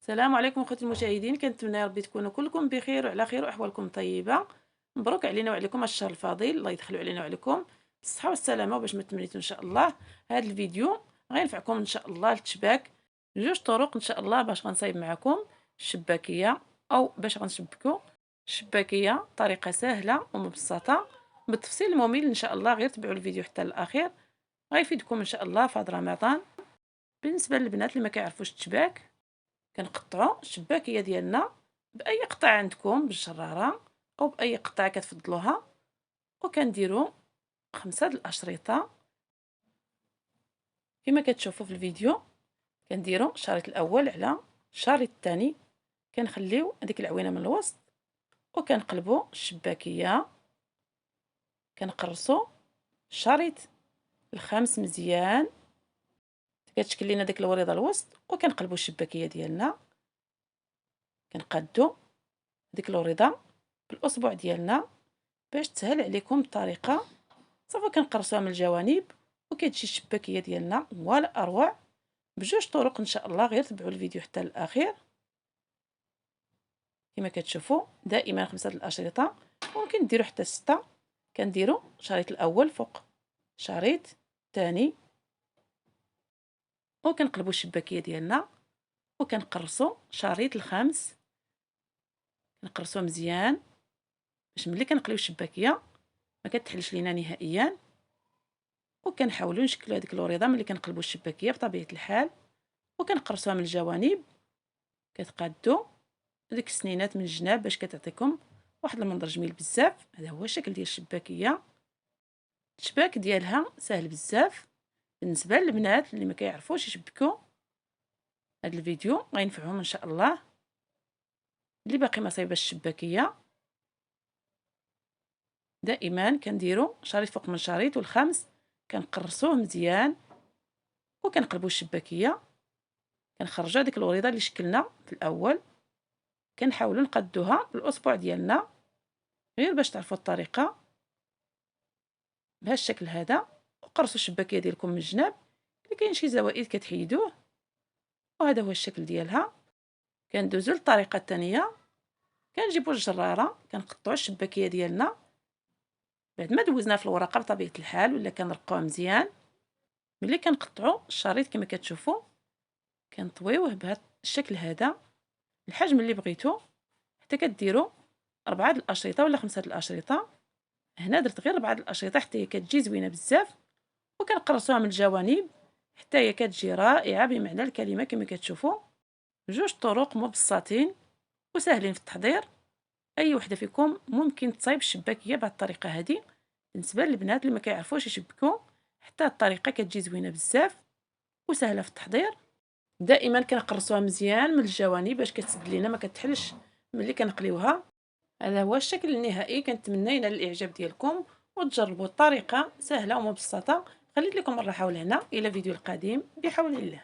السلام عليكم اخوتي المشاهدين، كنتمنى يا ربي تكونوا كلكم بخير وعلى خير واحوالكم طيبه. مبروك علينا وعليكم الشهر الفضيل، الله يدخلوا علينا وعليكم بالصحه والسلامه وباش ما تمنيتوا ان شاء الله. هذا الفيديو غينفعكم ان شاء الله للتشباك. جوج طرق ان شاء الله باش غنصايب معكم الشباكيه، او باش غنشبكوا الشباكيه. طريقه سهله ومبسطه بالتفصيل الممل ان شاء الله. غير تبعوا الفيديو حتى الاخير، غيفيدكم ان شاء الله في هذا رمضان. بالنسبه للبنات اللي ما كيعرفوش التشباك، كنقطعوا الشباكيه ديالنا باي قطعه عندكم، بالجراره او باي قطعه كتفضلوها، وكنديروا 5 د الاشرطه كما كتشوفوا في الفيديو. كنديروا الشريط الاول على الشريط الثاني، كنخليو هذيك العوينه من الوسط، وكنقلبوا الشباكيه، كنقرصوا الشريط الخامس مزيان، كتشكل لينا ديك الوريضه الوسط، وكنقلبوا الشباكيه ديالنا، كنقادو ديك الوريضه بالاصبع ديالنا باش تسهل عليكم الطريقه. صافي كنقرصوها من الجوانب وكتجي الشباكيه ديالنا ولا اروع بجوج طرق ان شاء الله. غير تبعوا الفيديو حتى الاخير. كما كتشوفوا دائما 5 د الاشرطه، ممكن ديروا حتى 6. كنديروا الشريط الاول فوق شريط الثاني، وكنقلبوا الشباكيه ديالنا، وكنقرصوا شريط الخامس، نقرصوه مزيان باش ملي كنقليو الشباكيه ما كتحلش لينا نهائيا. وكنحاولوا نشكلوا هذيك الوريضه ملي كنقلبوا الشباكيه بطبيعه الحال، وكنقرصوها من الجوانب، كتقادوا ديك السنينات من الجناب باش كتعطيكم واحد المنظر جميل بزاف. هذا هو الشكل ديال الشباكيه. الشباك ديالها سهل بزاف. بالنسبه للبنات اللي ما كيعرفوش يشبكوا، هذا الفيديو غينفعهم ان شاء الله. اللي باقي ما صايباش الشباكيه، دائما كنديروا شريط فوق من شريط، والخامس كنقرصوه مزيان، وكنقلبوا الشباكيه، كنخرجوا ديك الوريضه اللي شكلنا في الاول، كنحاولوا نقادوها بالاصبع ديالنا غير باش تعرفوا الطريقه بهذا الشكل هذا. وقرصوا الشباكيه ديالكم من الجناب، الا كاين شي زوائد كتحيدوه. وهذا هو الشكل ديالها. كندوزو للطريقه الثانيه، كنجيبوا الجراره، كنقطعوا الشباكيه ديالنا بعد ما دوزناها في الورقه بطبيعه الحال، ولا كنرقوها مزيان. ملي كنقطعوا الشريط كما كتشوفوا، كنطويوه بهذا الشكل هذا الحجم اللي بغيتو، حتى كديروا 4 د الاشرطه ولا 5 د الاشرطه. هنا درت غير 4 د الاشرطه حتى هي كتجي زوينه بزاف، وكنقرصوها من الجوانب حتى هي كتجي رائعه بمعنى الكلمه. كما كتشوفوا جوج طرق مبسطين وسهلين في التحضير. اي وحده فيكم ممكن تصايب الشباكيه بهذه الطريقه هذه. بالنسبه للبنات اللي ما كيعرفوش يشبكوا، حتى الطريقه كتجي زوينه بزاف وسهله في التحضير. دائما كنقرصوها مزيان من الجوانب باش كتسد لينا ما كتحلش ملي كنقليوها. هذا هو الشكل النهائي. كنتمنى ينال الاعجاب ديالكم وتجربوا الطريقه سهله ومبسطه. خليت لكم الراحه والهنا، الى فيديو القادم بحول الله.